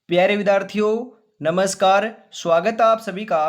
प्यारे विद्यार्थियों, नमस्कार। स्वागत है आप सभी का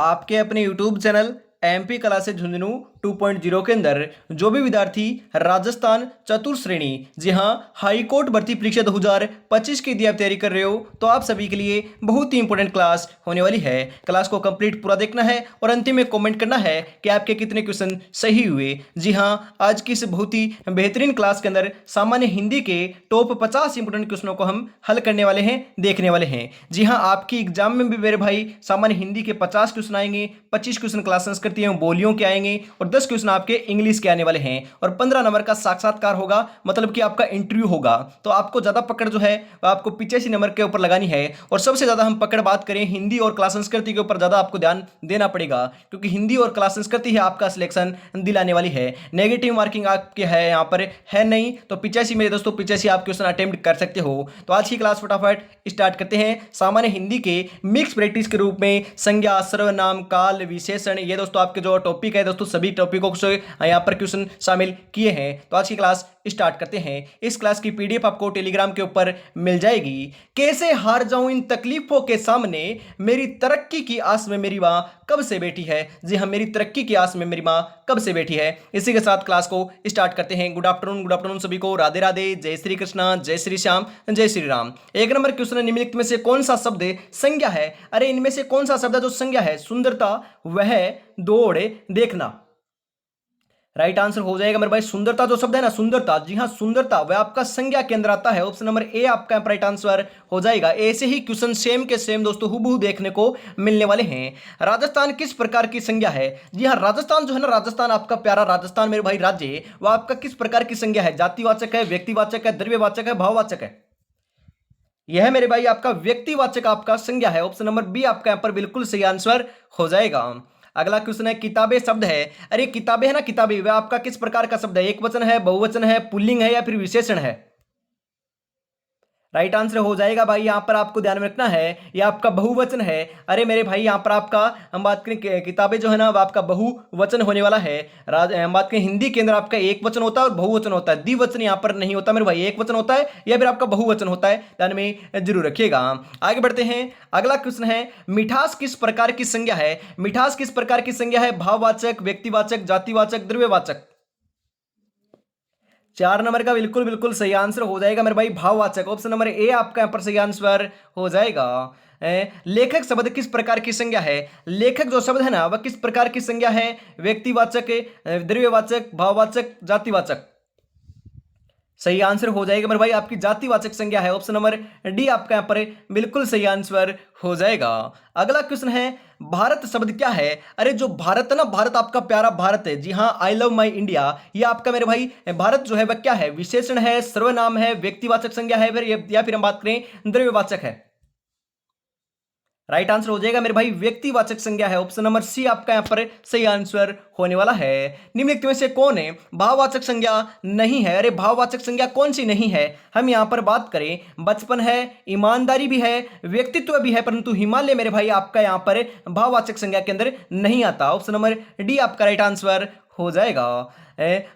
आपके अपने YouTube channel MP classes Jhunjhunu 2.0 के अंदर। जो भी विद्यार्थी राजस्थान चतुर्थ श्रेणी, जी हाँ, हाई कोर्ट भर्ती परीक्षा 2025 की यदि आप तैयारी कर रहे हो तो आप सभी के लिए बहुत ही इंपॉर्टेंट क्लास होने वाली है। क्लास को कंप्लीट पूरा देखना है और अंतिम में कमेंट करना है कि आपके कितने क्वेश्चन सही हुए। जी हाँ, आज की इस बहुत ही बेहतरीन क्लास के अंदर सामान्य हिंदी के टॉप 50 इंपोर्टेंट क्वेश्चनों को हम हल करने वाले हैं, देखने वाले हैं। जी हाँ, आपकी एग्जाम में भी मेरे भाई सामान्य हिंदी के 50 क्वेश्चन आएंगे, 25 क्वेश्चन क्लास संस्कृति एवं बोलियों के आएंगे और 10 क्वेश्चन आपके इंग्लिश के आने वाले हैं और 15 नंबर का साक्षात्कार होगा, मतलब कि आपका इंटरव्यू होगा। तो आपको ज्यादा पकड़ जो है आपको 85 नंबर के ऊपर लगानी है और सबसे ज्यादा हम पकड़ बात करें हिंदी और क्लास संस्कृति के ऊपर ज्यादा आपको ध्यान देना पड़ेगा, क्योंकि हिंदी और क्लास संस्कृति है आपका सिलेक्शन दिलाने वाली है। नेगेटिव मार्किंग आपके है यहाँ पर है नहीं, तो 85 मेरे दोस्तों 85 आप क्वेश्चन अटेम्प्ट कर सकते हो। तो आज की क्लास फटाफट स्टार्ट करते हैं। सामान्य हिंदी के मिक्स प्रैक्टिस के रूप में संज्ञा, सर्वनाम, काल, विशेषण, ये दोस्तों आपके जो टॉपिक है दोस्तों, सभी टॉपिकों को यहाँ पर क्वेश्चन शामिल किए हैं। तो आज की क्लास स्टार्ट करते हैं। इस क्लास की पीडीएफ आपको टेलीग्राम के ऊपर मिल जाएगी। कैसे हार जाऊं इन तकलीफों के सामने, मेरी तरक्की की आस में मेरी मां कब से बैठी है। जी हाँ, मेरी तरक्की की आस में मेरी मां कब से बैठी है। इसी के साथ क्लास को स्टार्ट करते हैं। गुड आफ्टरनून सभी को। राधे राधे, जय श्री कृष्णा, जय श्री श्याम, जय श्री राम। एक नंबर क्वेश्चन, निम्नलिखित में से कौन सा शब्द संज्ञा है। अरे इनमें से कौन सा शब्द है जो संज्ञा है। सुंदरता, वह, दौड़, देखना। राइट आंसर हो जाएगा मेरे भाई सुंदरता। जो शब्द है ना सुंदरता, जी हाँ सुंदरता, वह आपका संज्ञा के अंदर आता है। ऑप्शन नंबर ए आपका राइट आंसर हो जाएगा। ऐसे ही क्वेश्चन सेम के सेम दोस्तों हुबहू देखने को मिलने वाले हैं। राजस्थान किस प्रकार की संज्ञा है। जी हाँ, राजस्थान जो है ना, राजस्थान आपका प्यारा राजस्थान मेरे भाई राज्य, वह आपका किस प्रकार की संज्ञा है। जातिवाचक है, व्यक्तिवाचक है, द्रव्यवाचक है, भाववाचक है। यह मेरे भाई आपका व्यक्तिवाचक आपका संज्ञा है। ऑप्शन नंबर बी आपका यहां पर बिल्कुल सही आंसर हो जाएगा। अगला क्वेश्चन है, किताबें शब्द है। अरे किताबें है ना, किताबें वह आपका किस प्रकार का शब्द है। एक वचन है, बहुवचन है, पुल्लिंग है या फिर विशेषण है। राइट आंसर हो जाएगा भाई, यहां पर आपको ध्यान में रखना है यह आपका बहुवचन है। अरे मेरे भाई यहां पर आपका हम बात करें किताबें जो है ना, आपका बहुवचन होने वाला है। हम बात करें हिंदी के अंदर आपका एक वचन होता है और बहुवचन होता है, द्विवचन यहां पर नहीं होता मेरे भाई। एक वचन होता है या फिर आपका बहुवचन होता है, ध्यान में जरूर रखिएगा। आगे बढ़ते हैं। अगला क्वेश्चन है, मिठास किस प्रकार की संज्ञा है। मिठास किस प्रकार की संज्ञा है। भाववाचक, व्यक्तिवाचक, जातिवाचक, द्रव्यवाचक। 4 नंबर का बिल्कुल बिल्कुल सही आंसर हो जाएगा मेरे भाई, भाववाचक। ऑप्शन नंबर ए आपका यहां पर सही आंसर हो जाएगा। लेखक शब्द किस प्रकार की संज्ञा है। लेखक जो शब्द है ना, वह किस प्रकार की संज्ञा है। व्यक्तिवाचक, द्रव्यवाचक, भाववाचक, जातिवाचक। सही आंसर हो जाएगा मेरे भाई, आपकी जातिवाचक संज्ञा है। ऑप्शन नंबर डी आपका यहां पर बिल्कुल सही आंसर हो जाएगा। अगला क्वेश्चन है, भारत शब्द क्या है। अरे जो भारत है ना, भारत आपका प्यारा भारत है, जी हाँ, आई लव माई इंडिया, ये आपका मेरे भाई भारत जो है वह क्या है। विशेषण है, सर्वनाम है, व्यक्तिवाचक संज्ञा है या फिर हम बात करें द्रव्यवाचक है। राइट आंसर हो जाएगा मेरे भाई, व्यक्तिवाचक संज्ञा है। ऑप्शन नंबर सी आपका यहां पर सही आंसर होने वाला है। निम्नलिखित में से कौन है भाववाचक संज्ञा नहीं है। अरे भाववाचक संज्ञा कौन सी नहीं है। हम यहां पर बात करें, बचपन है, ईमानदारी भी है, व्यक्तित्व भी है, परंतु हिमालय मेरे भाई आपका यहां पर भाववाचक संज्ञा के अंदर नहीं आता। ऑप्शन नंबर डी आपका राइट आंसर हो जाएगा।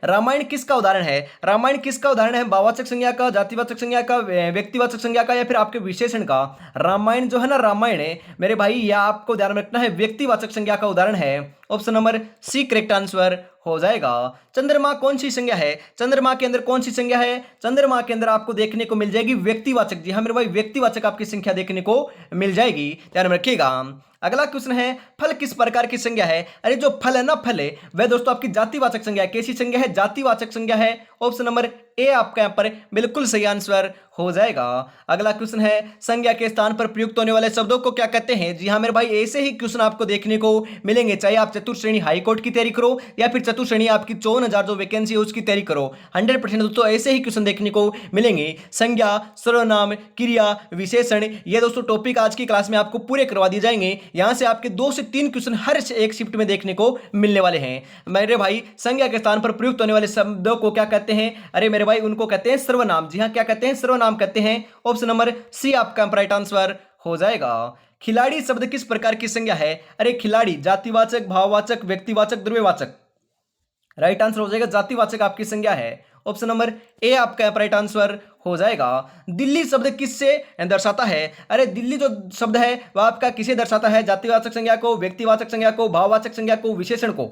रामायण किसका उदाहरण है। रामायण किसका उदाहरण है। भाववाचक संज्ञा का, जातिवाचक संज्ञा का, व्यक्तिवाचक संज्ञा का या फिर आपके विशेषण का। रामायण जो है ना, रामायण है मेरे भाई, यह आपको ध्यान में रखना है, व्यक्तिवाचक संज्ञा का उदाहरण है। Option number C correct answer हो जाएगा। चंद्रमा कौन सी संज्ञा है। चंद्रमा के अंदर कौन सी संज्ञा है। चंद्रमा के अंदर आपको देखने को मिल जाएगी व्यक्तिवाचक। जी हाँ मेरे भाई, व्यक्तिवाचक आपकी संख्या देखने को मिल जाएगी, ध्यान में रखिएगा। अगला क्वेश्चन है, फल किस प्रकार की संज्ञा है। अरे जो फल है ना, फल है वह दोस्तों आपकी जातिवाचक संज्ञा है। कैसी संज्ञा है, जातिवाचक संज्ञा है। ऑप्शन नंबर ए आपका यहां पर बिल्कुल सही आंसर हो जाएगा। अगला क्वेश्चन है, संज्ञा के स्थान पर प्रयुक्त होने वाले शब्दों को क्या कहते हैं। जी हाँ मेरे भाई, ऐसे ही क्वेश्चन आपको देखने को मिलेंगे, चाहे आप चतुर्थ श्रेणी हाई कोर्ट की तैयारी करो या फिर चतुर्थ श्रेणी आपकी 54,000 जो वैकेंसी है उसकी तैयारी करो। 100% दोस्तों ऐसे ही क्वेश्चन देखने को मिलेंगे। संज्ञा, सर्वनाम, क्रिया, विशेषण, ये दोस्तों टॉपिक आज की क्लास में आपको पूरे करवा दिए जाएंगे। यहां से आपके 2 से 3 क्वेश्चन हर एक शिफ्ट में देखने को मिलने वाले हैं। मेरे भाई संज्ञा के स्थान पर प्रयुक्त होने वाले शब्दों को क्या कहते हैं। अरे मेरे भाई उनको कहते हैं सर्वनाम। जी हाँ, क्या कहते हैं, सर्वनाम कहते हैं। ऑप्शन नंबर सी आपका राइट आंसर हो जाएगा। खिलाड़ी शब्द किस प्रकार की संज्ञा है। अरे खिलाड़ी जातिवाचक, भाववाचक, व्यक्तिवाचक, द्रव्यवाचक। राइट आंसर हो जाएगा, जातिवाचक आपकी संज्ञा है। ऑप्शन नंबर ए आपका यहाँ पर राइट आंसर हो जाएगा। दिल्ली शब्द किससे दर्शाता है? अरे दिल्ली जो शब्द है वह आपका किसे दर्शाता है? जातिवाचक संज्ञा को, व्यक्तिवाचक संज्ञा को, भाववाचक संज्ञा को, विशेषण को?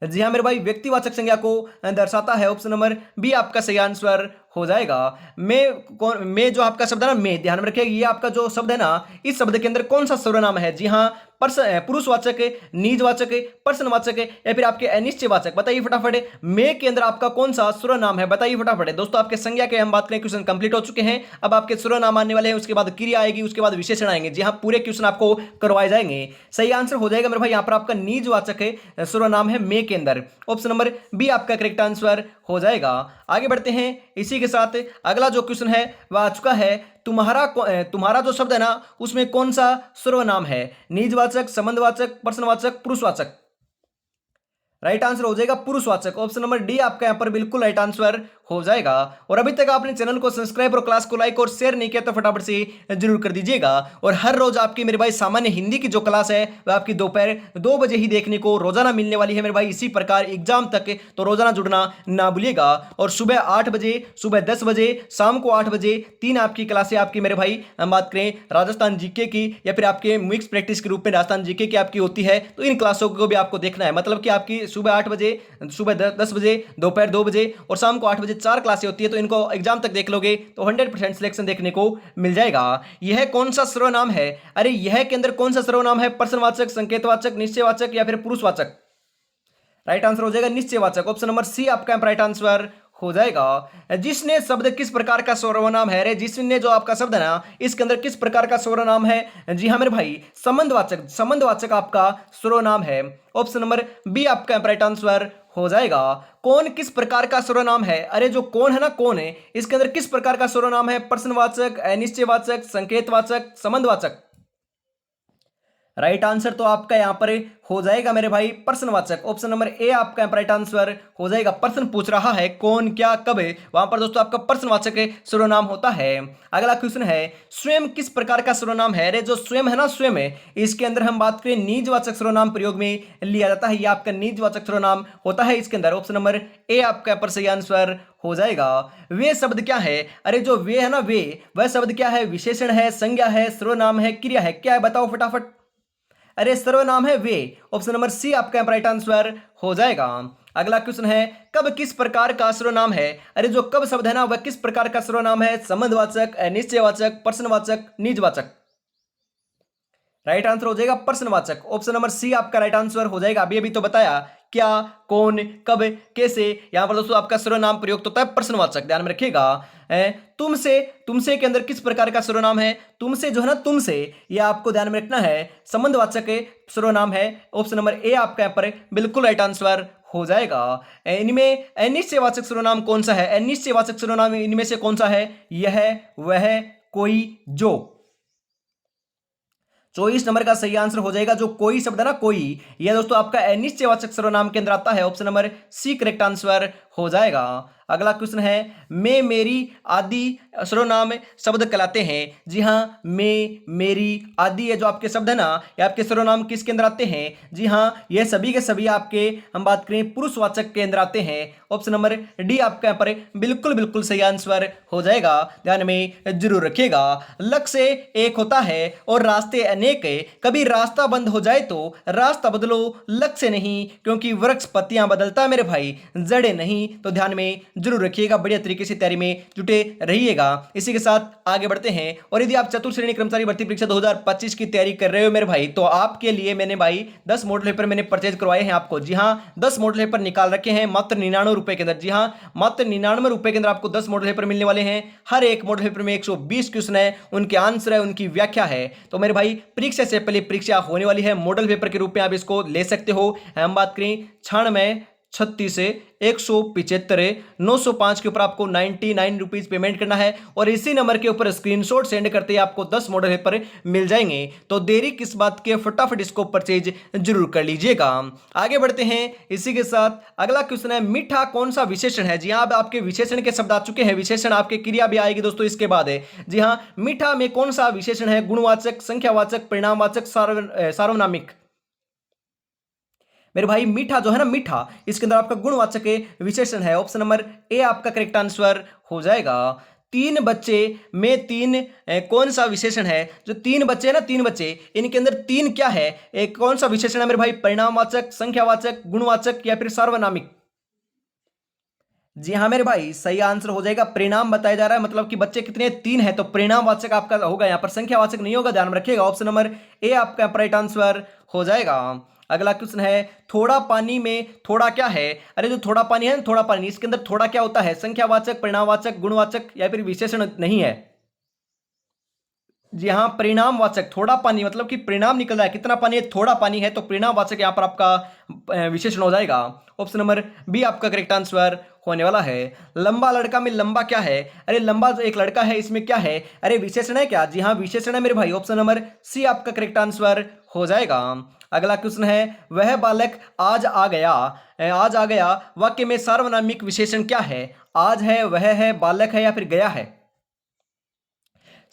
जी हाँ मेरे भाई, व्यक्तिवाचक संज्ञा को दर्शाता है। ऑप्शन नंबर बी आपका सही आंसर हो जाएगा। मैं जो आपका शब्द है ना, मैं, ध्यान में रखिए ये आपका जो शब्द है ना, इस शब्द के अंदर कौन सा सर्वनाम है? जी हाँ, पुरुषवाचक, निजवाचक, पर्सनवाचक या फिर आपके अनिश्चयवाचक? बताइए फटाफट, मैं के अंदर आपका कौन सा सर्वनाम है? बताइए फटाफट। दोस्तों आपके संज्ञा के हम बात करें, क्वेश्चन कंप्लीट हो चुके हैं। अब आपके सर्वनाम आने वाले हैं, उसके बाद क्रिया आएगी, उसके बाद विशेषण आएंगे। जी हाँ, पूरे क्वेश्चन आपको करवाए जाएंगे। सही आंसर हो जाएगा मेरे भाई यहाँ पर आपका निजवाचक है, सर्वनाम है मैं के अंदर। ऑप्शन नंबर बी आपका करेक्ट आंसर हो जाएगा। आगे बढ़ते हैं इसी के साथ। अगला जो क्वेश्चन है वह आ चुका है, तुम्हारा जो शब्द है ना उसमें कौन सा सर्वनाम है? निजवाचक, संबंधवाचक, प्रश्नवाचक, पुरुषवाचक? राइट आंसर हो जाएगा पुरुषवाचक। ऑप्शन नंबर डी आपका यहाँ पर बिल्कुल राइट आंसर हो जाएगा। और अभी तक आपने चैनल को सब्सक्राइब और क्लास को लाइक और शेयर नहीं किया तो फटाफट से जरूर कर दीजिएगा। और हर रोज आपकी मेरे भाई सामान्य हिंदी की जो क्लास है वह आपकी दोपहर 2 बजे ही देखने को रोजाना मिलने वाली है मेरे भाई, इसी प्रकार एग्जाम तक। तो रोजाना जुड़ना ना भूलिएगा। और सुबह 8 बजे, सुबह 10 बजे, शाम को 8 बजे 3 आपकी क्लासें आपकी मेरे भाई, हम बात करें राजस्थान जीके की या फिर आपके मिक्स प्रैक्टिस के रूप में राजस्थान जीके की आपकी होती है। तो इन क्लासों को भी आपको देखना है। मतलब कि आपकी सुबह 8 बजे, सुबह 10 बजे, दोपहर 2 बजे और शाम को 8 बजे 4 क्लासें होती है। तो इनको एग्जाम तक देख लोगे तो 100% सिलेक्शन देखने को मिल जाएगा। यह कौन सा सर्वनाम है? अरे यह के अंदर कौन सा सर्वनाम है? प्रश्नवाचक, संकेतवाचक, निश्चयवाचक या फिर पुरुषवाचक? राइट आंसर हो जाएगा निश्चयवाचक। ऑप्शन नंबर सी आपका राइट आंसर हो जाएगा। जिसने शब्द किस प्रकार का सर्वनाम है? रे जिसने जो आपका शब्द है ना इसके अंदर किस प्रकार का सर्वनाम है? जी हाँ मेरे भाई, संबंधवाचक, संबंधवाचक आपका सर्वनाम है। ऑप्शन नंबर बी आपका राइट आंसर हो जाएगा। कौन किस प्रकार का सर्वनाम है? अरे जो कौन है ना, कौन है, इसके अंदर किस प्रकार का सर्वनाम है? प्रश्नवाचक, अनिश्चयवाचक, संकेतवाचक, संबंधवाचक? राइट आंसर तो आपका यहां पर हो जाएगा मेरे भाई प्रश्नवाचक। ऑप्शन नंबर ए आपका राइट आंसर हो जाएगा। प्रश्न पूछ रहा है कौन, क्या, कब, वहां पर दोस्तों आपका प्रश्नवाचक सर्वनाम होता है। अगला क्वेश्चन है, स्वयं किस प्रकार का सर्वनाम है? अरे जो स्वयं है ना, स्वयं है, इसके अंदर हम बात करें निजवाचक सर्वनाम प्रयोग में लिया जाता है। यह आपका निजवाचक सर्वनाम होता है इसके अंदर। ऑप्शन नंबर ए आपका पर सही आंसर हो जाएगा। वे शब्द क्या है? अरे जो वे है ना, वे, वह शब्द क्या है? विशेषण है, संज्ञा है, सर्वनाम है, क्रिया है? क्या है बताओ फटाफट। अरे सर्वनाम है वे। ऑप्शन नंबर सी आपका राइट आंसर हो जाएगा। अगला क्वेश्चन है, कब किस प्रकार का सर्वनाम है? अरे जो कब शब्द है ना वह किस प्रकार का सर्वनाम है? संबंधवाचक, निश्चयवाचक, प्रश्नवाचक, निजवाचक? राइट आंसर हो जाएगा प्रश्नवाचक। ऑप्शन नंबर सी आपका राइट आंसर हो जाएगा। अभी अभी तो बताया, क्या, कौन, कब, कैसे। यहां पर दोस्तों आपका सर्वनाम प्रयुक्त होता है प्रश्नवाचक, ध्यान में रखिएगा। तुमसे, तुमसे के अंदर किस प्रकार का सर्वनाम है? तुमसे जो है ना, तुमसे, यह आपको ध्यान में रखना है, संबंधवाचक सर्वनाम है। ऑप्शन नंबर ए आपका यहाँ पर बिल्कुल राइट आंसर हो जाएगा। इनमें अनिश्चयवाचक सर्वनाम कौन सा है? अनिश्चयवाचक सर्वनाम इनमें से कौन सा है? यह, वह, कोई, जो? 24 नंबर का सही आंसर हो जाएगा जो कोई शब्द है ना, कोई, यह दोस्तों आपका अनिश्चयवाचक सर्वनाम के अंदर आता है। Option number C correct answer हो जाएगा। अगला क्वेश्चन है, मैं, मेरी आदि सर्वनाम शब्द कहलाते हैं। जी हाँ, मैं, मेरी आदि ये जो आपके शब्द है ना, ये आपके सर्वनाम किसके अंदर आते हैं? जी हाँ, ये सभी के सभी आपके, हम बात करें पुरुषवाचक के अंदर आते हैं। ऑप्शन नंबर डी आपका यहाँ पर बिल्कुल बिल्कुल सही आंसर हो जाएगा, ध्यान में जरूर रखिएगा। लक्ष्य एक होता है और रास्ते अनेक है। कभी रास्ता बंद हो जाए तो रास्ता बदलो, लक्ष्य नहीं, क्योंकि वृक्ष पत्तियां बदलता है मेरे भाई, जड़े नहीं। तो ध्यान में जरूर रखिएगा, बढ़िया तरीके से तैयारी में जुटे रहिएगा। इसी के साथ आगे बढ़ते हैं। और यदि आप चतुर्थ श्रेणी कर्मचारी भर्ती परीक्षा 2025 की तैयारी कर रहे हो मेरे भाई, तो आपके लिए मैंने भाई 10 मॉडल पेपर मैंने परचेज करवाए हैं आपको। जी हाँ, 10 मॉडल पेपर निकाल रखे हैं मात्र 99 रुपए के अंदर। जी हाँ, मात्र 99 रुपए के अंदर आपको 10 मॉडल पेपर मिलने वाले हैं। हर एक मॉडल पेपर में 120 क्वेश्चन है, उनके आंसर है, उनकी व्याख्या है। तो मेरे भाई परीक्षा से पहले परीक्षा होने वाली है, मॉडल पेपर के रूप में आप इसको ले सकते हो। हम बात करें 96 36 175 905 के ऊपर आपको 99 रुपीज पेमेंट करना है और इसी नंबर के ऊपर स्क्रीनशॉट सेंड करते ही आपको 10 मॉडल पेपर मिल जाएंगे। तो देरी किस बात की, फटाफट इसको परचेज जरूर कर लीजिएगा। आगे बढ़ते हैं इसी के साथ। अगला क्वेश्चन है, मीठा कौन सा विशेषण है? जी हाँ, आपके विशेषण के शब्द आ चुके हैं, विशेषण आपके क्रिया भी आएगी दोस्तों इसके बाद है। जी हाँ, मीठा में कौन सा विशेषण है? गुणवाचक, संख्यावाचक, परिणामवाचक, सार्वनामिक? मेरे भाई मीठा जो है ना, मीठा, इसके अंदर आपका गुणवाचक विशेषण है। ऑप्शन नंबर ए आपका करेक्ट आंसर हो जाएगा। तीन बच्चे में तीन कौन सा विशेषण है? जो तीन बच्चे हैं ना, तीन बच्चे, इनके अंदर तीन क्या है? एक कौन सा विशेषण है मेरे भाई? परिणामवाचक, संख्यावाचक, गुणवाचक या फिर सार्वनामिक? जी हाँ मेरे भाई, सही आंसर हो जाएगा परिणाम बताया जा रहा है, मतलब कि बच्चे कितने? तीन है, तो परिणामवाचक आपका होगा, यहाँ पर संख्यावाचक नहीं होगा, ध्यान में रखिएगा। ऑप्शन नंबर ए आपका राइट आंसर हो जाएगा। अगला क्वेश्चन है, थोड़ा पानी में थोड़ा क्या है? अरे जो थोड़ा पानी है ना, थोड़ा पानी, इसके अंदर थोड़ा क्या होता है? संख्यावाचक, परिणामवाचक, गुणवाचक या फिर विशेषण नहीं है? जी हाँ, परिणामवाचक। थोड़ा पानी मतलब कि परिणाम निकल रहा है, कितना पानी है? थोड़ा पानी है, तो परिणामवाचक यहाँ पर आपका विशेषण हो जाएगा। ऑप्शन नंबर बी आपका करेक्ट आंसर होने वाला है। लंबा लड़का में लंबा क्या है? अरे लंबा जो एक लड़का है, इसमें क्या है? अरे विशेषण है क्या? जी हाँ, विशेषण है मेरे भाई। ऑप्शन नंबर सी आपका करेक्ट आंसर हो जाएगा। अगला क्वेश्चन है, वह बालक आज आ गया। आज आ गया वाक्य में सार्वनामिक विशेषण क्या है? आज है, वह है, बालक है या फिर गया है?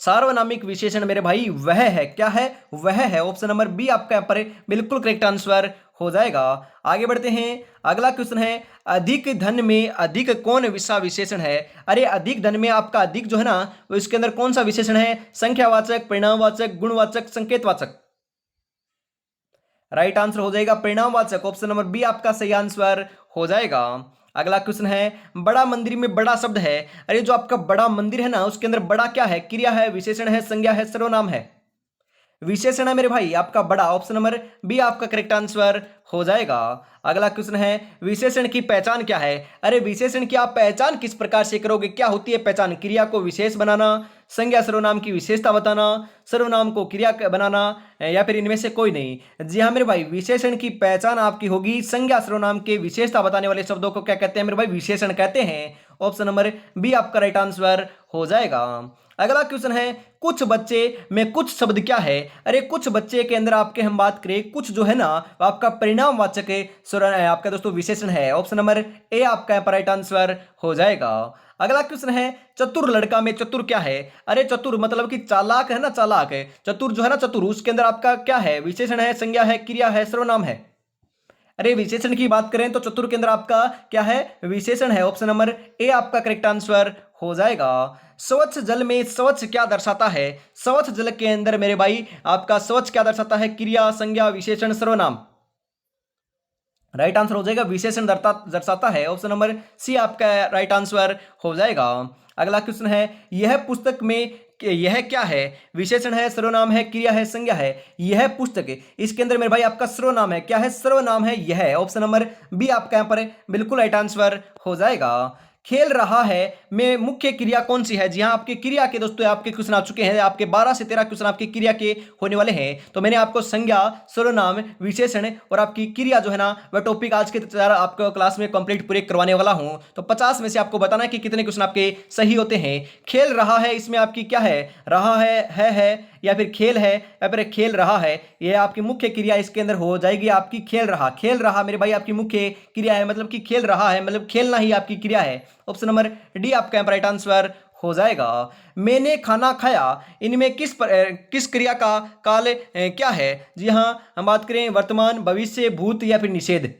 सार्वनामिक विशेषण मेरे भाई वह है, क्या है? वह है। ऑप्शन नंबर बी आपका यहाँ पर बिल्कुल करेक्ट आंसर हो जाएगा। आगे बढ़ते हैं। अगला क्वेश्चन है, अधिक धन में अधिक कौन सा विशेषण है? अरे अधिक धन में आपका अधिक जो है ना, वो इसके अंदर कौन सा विशेषण है? संख्यावाचक, परिणामवाचक, गुणवाचक, संकेतवाचक? राइट आंसर हो जाएगा परिणामवाचक। ऑप्शन नंबर बी आपका सही आंसर हो जाएगा। अगला क्वेश्चन है, बड़ा मंदिर में बड़ा शब्द है। अरे जो आपका बड़ा मंदिर है ना, उसके अंदर बड़ा क्या है? क्रिया है, विशेषण है, संज्ञा है, सर्वनाम है? विशेषण है मेरे भाई आपका बड़ा। ऑप्शन नंबर बी आपका करेक्ट आंसर हो जाएगा। अगला क्वेश्चन है, विशेषण की पहचान क्या है? अरे विशेषण की आप पहचान किस प्रकार से करोगे? क्या होती है पहचान? क्रिया को विशेष बनाना, संज्ञा सर्वनाम की विशेषता बताना, सर्वनाम को क्रिया बनाना या फिर इनमें से कोई नहीं? जी हाँ मेरे भाई, विशेषण की पहचान आपकी होगी संज्ञा सर्वनाम के विशेषता बताने वाले शब्दों को क्या कहते हैं मेरे भाई? विशेषण कहते हैं। ऑप्शन नंबर बी आपका राइट आंसर हो जाएगा। अगला क्वेश्चन है, कुछ बच्चे में कुछ शब्द क्या है? अरे कुछ बच्चे के अंदर आपके हम बात करें, कुछ जो है ना, आपका परिणामवाचक आपका दोस्तों विशेषण है। ऑप्शन नंबर ए आपका राइट आंसर हो जाएगा। अगला क्वेश्चन है, चतुर लड़का में चतुर क्या है? अरे चतुर मतलब कि चालाक है ना, चालाक है। चतुर जो है ना, चतुर, उसके अंदर आपका क्या है? विशेषण है, संज्ञा है, क्रिया है, सर्वनाम है? अरे विशेषण की बात करें तो चतुर के अंदर आपका क्या है? विशेषण है। ऑप्शन नंबर ए आपका करेक्ट आंसर हो जाएगा। स्वच्छ जल में स्वच्छ क्या दर्शाता है? स्वच्छ जल के अंदर मेरे भाई आपका स्वच्छ क्या दर्शाता है? क्रिया, संज्ञा, विशेषण, सर्वनाम? राइट आंसर हो जाएगा विशेषण दर्शाता है। ऑप्शन नंबर सी आपका राइट आंसर हो जाएगा। अगला क्वेश्चन है, यह पुस्तक में यह क्या है? विशेषण है, सर्वनाम है, क्रिया है, संज्ञा है? यह पुस्तक है, इसके अंदर मेरे भाई आपका सर्वनाम है। क्या है? सर्वनाम है यह। ऑप्शन नंबर बी आपका यहाँ पर बिल्कुल राइट आंसर हो जाएगा। खेल रहा है में मुख्य क्रिया कौन सी है? जी हाँ, आपके क्रिया के दोस्तों आपके क्वेश्चन आ चुके हैं। आपके 12 से 13 क्वेश्चन आपके क्रिया के होने वाले हैं। तो मैंने आपको संज्ञा, सर्वनाम, विशेषण और आपकी क्रिया जो है ना, वह टॉपिक आज के आपको क्लास में कंप्लीट पूरे करवाने वाला हूं। तो 50 में से आपको बताना है कि कितने क्वेश्चन आपके सही होते हैं। खेल रहा है, इसमें आपकी क्या है? रहा है या फिर खेल है या फिर खेल रहा है, यह आपकी मुख्य क्रिया इसके अंदर हो जाएगी आपकी। खेल रहा मेरे भाई आपकी मुख्य क्रिया है, मतलब कि खेल रहा है मतलब खेलना ही आपकी क्रिया है। ऑप्शन नंबर डी आपका राइट आंसर हो जाएगा। मैंने खाना खाया, इनमें किस क्रिया का काल क्या है? जी हाँ, हम बात करें वर्तमान, भविष्य, भूत या फिर निषेध?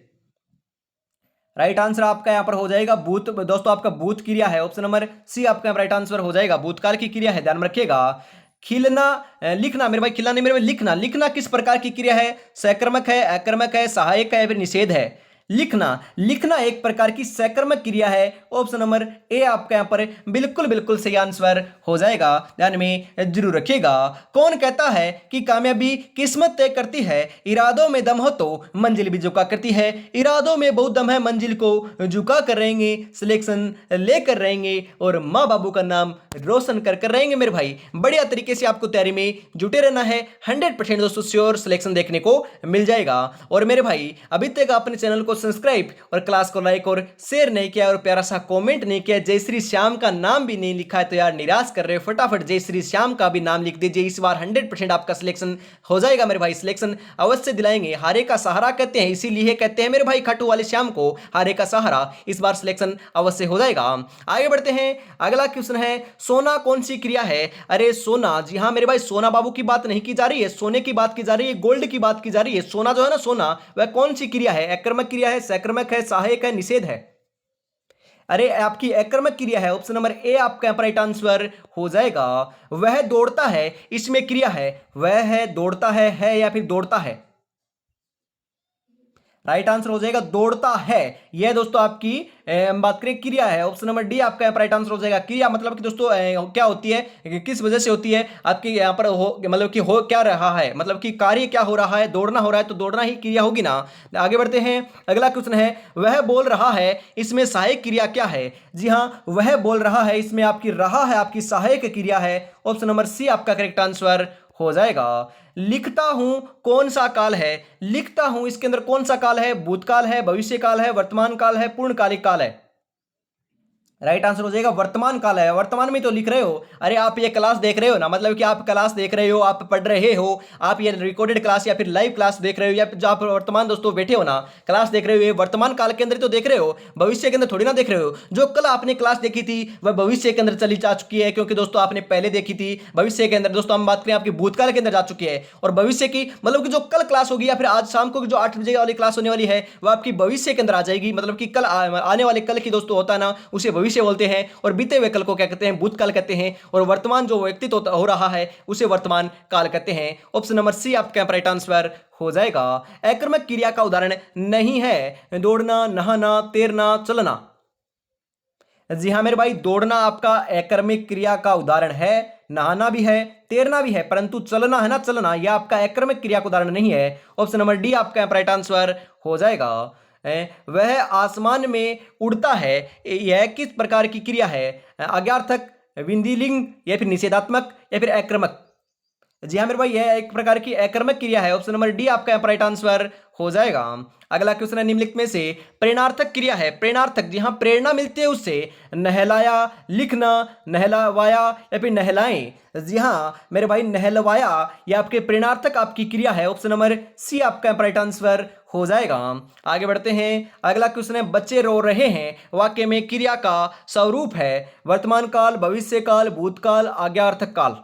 राइट आंसर आपका यहां पर हो जाएगा भूत। दोस्तों आपका भूत क्रिया है। ऑप्शन नंबर सी आपका राइट आंसर हो जाएगा। भूतकाल की क्रिया है, ध्यान में रखिएगा। खिलना, लिखना मेरे भाई, खिलना नहीं मेरे भाई, लिखना किस प्रकार की क्रिया है? सकर्मक है, अकर्मक है, सहायक है या फिर निषेध है? लिखना एक प्रकार की सकर्मक क्रिया है। ऑप्शन नंबर ए आपका यहां पर बिल्कुल सही आंसर हो जाएगा, ध्यान में जरूर रखिएगा। कौन कहता है कि कामयाबी किस्मत तय करती है? इरादों में दम हो तो मंजिल भी झुका करती है। इरादों में बहुत दम है, मंजिल को झुका कर रहेंगे, सिलेक्शन लेकर रहेंगे और माँ बाबू का नाम रोशन कर रहेंगे। मेरे भाई बढ़िया तरीके से आपको तैयारी में जुटे रहना है। 100% दोस्तों श्योर सिलेक्शन देखने को मिल जाएगा। और मेरे भाई अभी तक आपने चैनल को सब्सक्राइब और क्लास को लाइक और शेयर नहीं किया और प्यारा सा कमेंट नहीं किया, जय श्री श्याम का नाम भी नहीं लिखा है तो यार निराश कर रहे हो। फटाफट जय श्री श्याम का भी नाम लिख दीजिए। इस बार 100% आपका सिलेक्शन हो जाएगा मेरे भाई, सिलेक्शन अवश्य दिलाएंगे। हारे का सहारा कहते हैं, इसीलिए कहते हैं मेरे भाई खट्टू वाले श्याम को हारे का सहारा। इस बार सिलेक्शन अवश्य हो जाएगा। आगे बढ़ते हैं, अगला क्वेश्चन है सोना कौन सी क्रिया है? अरे सोना, जी हाँ मेरे भाई, सोना बाबू की बात नहीं की जा रही है, सोने की बात की जा रही है, गोल्ड की बात की जा रही है। सोना जो है ना, सोना वह कौन सी क्रिया है? अकर्मक क्रिया है, सकर्मक है, सहायक है, निषेध है? अरे आपकी अकर्मक क्रिया है। ऑप्शन नंबर ए आपका राइट आंसर हो जाएगा। वह दौड़ता है, इसमें क्रिया है, वह है दौड़ता है या फिर दौड़ता है? राइट आंसर हो जाएगा दौड़ता है। यह दोस्तों आपकी बात करें क्रिया है। ऑप्शन नंबर डी आपका राइट आंसर हो जाएगा। क्रिया मतलब कि दोस्तों क्या होती है, किस वजह से होती है आपके यहाँ पर हो, मतलब कि हो क्या रहा है, मतलब कि कार्य क्या हो रहा है, दौड़ना हो रहा है तो दौड़ना ही क्रिया होगी ना। आगे बढ़ते हैं, अगला क्वेश्चन है वह बोल रहा है, इसमें सहायक क्रिया क्या है? जी हाँ, वह बोल रहा है, इसमें आपकी रहा है आपकी सहायक क्रिया है। ऑप्शन नंबर सी आपका करेक्ट आंसर हो जाएगा। लिखता हूं कौन सा काल है? लिखता हूं इसके अंदर कौन सा काल है? भूतकाल है, भविष्य काल है, वर्तमान काल है, पूर्णकालिक काल है? राइट आंसर हो जाएगा वर्तमान काल है। वर्तमान में तो लिख रहे हो। अरे आप ये क्लास देख रहे हो ना, मतलब कि आप क्लास देख रहे हो, आप पढ़ रहे हो, आप ये रिकॉर्डेड क्लास या फिर लाइव क्लास देख रहे हो, या जो आप वर्तमान दोस्तों बैठे हो ना क्लास देख रहे हो, ये वर्तमान काल के अंदर तो देख रहे हो, भविष्य के अंदर थोड़ी ना देख रहे हो। जो कल आपने क्लास देखी थी वह भविष्य के अंदर चली जा चुकी है, क्योंकि दोस्तों आपने पहले देखी थी भविष्य के अंदर। दोस्तों हम बात करें आपकी भूतकाल के अंदर जा चुकी है, और भविष्य की मतलब कि जो कल क्लास होगी या फिर आज शाम को जो 8 बजे वाली क्लास होने वाली है वह आपकी भविष्य के अंदर आ जाएगी। मतलब कि कल आने वाले कल की दोस्तों होता है ना, उसे भविष्य बोलते हैं, और बीते हुए कल को क्या कहते हैं? भूतकाल कहते हैं, और वर्तमान जो व्यक्तित्व हो रहा है उसे वर्तमान काल कहते हैं। ऑप्शन नंबर सी आपका राइट आंसर हो जाएगा। अकर्मक क्रिया का उदाहरण नहीं है दौड़ना, नहाना, तैरना, चलना। जी हाँ मेरे भाई, दौड़ना आपका अकर्मक क्रिया का उदाहरण है, नहाना भी है, तैरना भी है, परंतु चलना है ना, चलना यह आपका अकर्मक क्रिया का उदाहरण नहीं है। ऑप्शन नंबर डी आपका राइट आंसर हो जाएगा। वह आसमान में उड़ता है, यह किस प्रकार की क्रिया है? आज्ञार्थक, विधिलिंग, या फिर निषेधात्मक, या फिर आक्रामक? जी हाँ मेरे भाई, यह एक प्रकार की आक्रामक क्रिया है। ऑप्शन नंबर डी आपका राइट आंसर हो जाएगा। अगला क्वेश्चन है निम्नलिखित में से प्रेरणार्थक क्रिया है। प्रेरणार्थक, जी हाँ प्रेरणा मिलती है उससे। नहलाया, लिखना, नहलावाया, या फिर नहलाएं? जी हाँ मेरे भाई, नहलवाया यह आपके प्रेरणार्थक आपकी क्रिया है। ऑप्शन नंबर सी आपका राइट आंसर हो जाएगा। आगे बढ़ते हैं, अगला क्वेश्चन है बच्चे रो रहे हैं वाक्य में क्रिया का स्वरूप है वर्तमान काल, भविष्य काल, भूतकाल, आज्ञार्थक काल?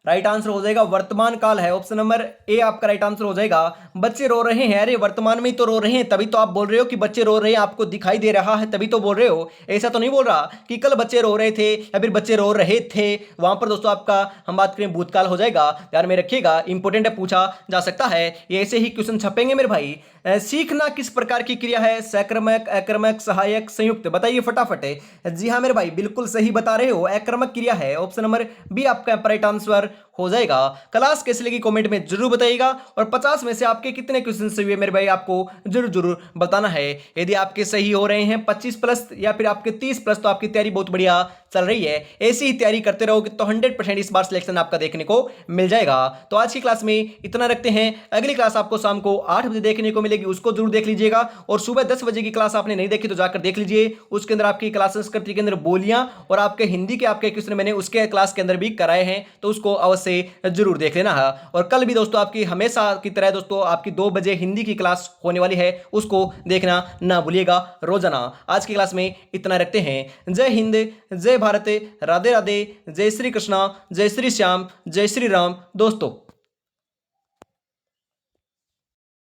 राइट आंसर हो जाएगा वर्तमान काल है। ऑप्शन नंबर ए आपका राइट आंसर हो जाएगा। बच्चे रो रहे हैं, अरे वर्तमान में ही तो रो रहे हैं, तभी तो आप बोल रहे हो कि बच्चे रो रहे हैं, आपको दिखाई दे रहा है तभी तो बोल रहे हो। ऐसा तो नहीं बोल रहा कि कल बच्चे रो रहे थे या फिर बच्चे रो रहे थे। वहां पर दोस्तों आपका हम बात करें भूतकाल हो जाएगा। ध्यान में रखिएगा, इंपोर्टेंट है, पूछा जा सकता है, ये ऐसे ही क्वेश्चन छपेंगे मेरे भाई। सीखना किस प्रकार की क्रिया है? सकर्मक, अकर्मक, सहायक, संयुक्त? बताइए फटाफट है। जी हाँ मेरे भाई, बिल्कुल सही बता रहे हो, अकर्मक क्रिया है। ऑप्शन नंबर बी आपका राइट आंसर हो जाएगा। क्लास कैसी लगी कमेंट में जरूर बताइएगा, और 50 में से आपके कितने क्वेश्चन सही हुए मेरे भाई आपको जरूर जरूर बताना है। यदि आपके सही हो रहे हैं 25 प्लस या फिर आपके 30 प्लस, तो आपकी तैयारी बहुत बढ़िया चल रही है। ऐसी ही तैयारी करते रहोगे तो 100% इस बार सिलेक्शन आपका देखने को मिल जाएगा। तो आज की क्लास में इतना रखते हैं। अगली क्लास आपको शाम को 8 बजे देखने को मिलेगी, उसको जरूर देख लीजिएगा। और सुबह 10 बजे की क्लास आपने नहीं देखी तो जाकर देख लीजिए, उसके अंदर आपकी क्लास संस्कृति के अंदर बोलियां और आपके हिंदी के आपके क्वेश्चन मैंने उसके क्लास के अंदर भी कराए हैं, तो उसको अवश्य जरूर देख लेना है। और कल भी दोस्तों आपकी हमेशा की तरह दोस्तों आपकी 2 बजे हिंदी की क्लास होने वाली है, उसको देखना ना भूलिएगा रोजाना। आज की क्लास में इतना रखते हैं। जय हिंद, जय भारत, राधे राधे, जय श्री कृष्णा, जय श्री श्याम, जय श्री राम दोस्तों।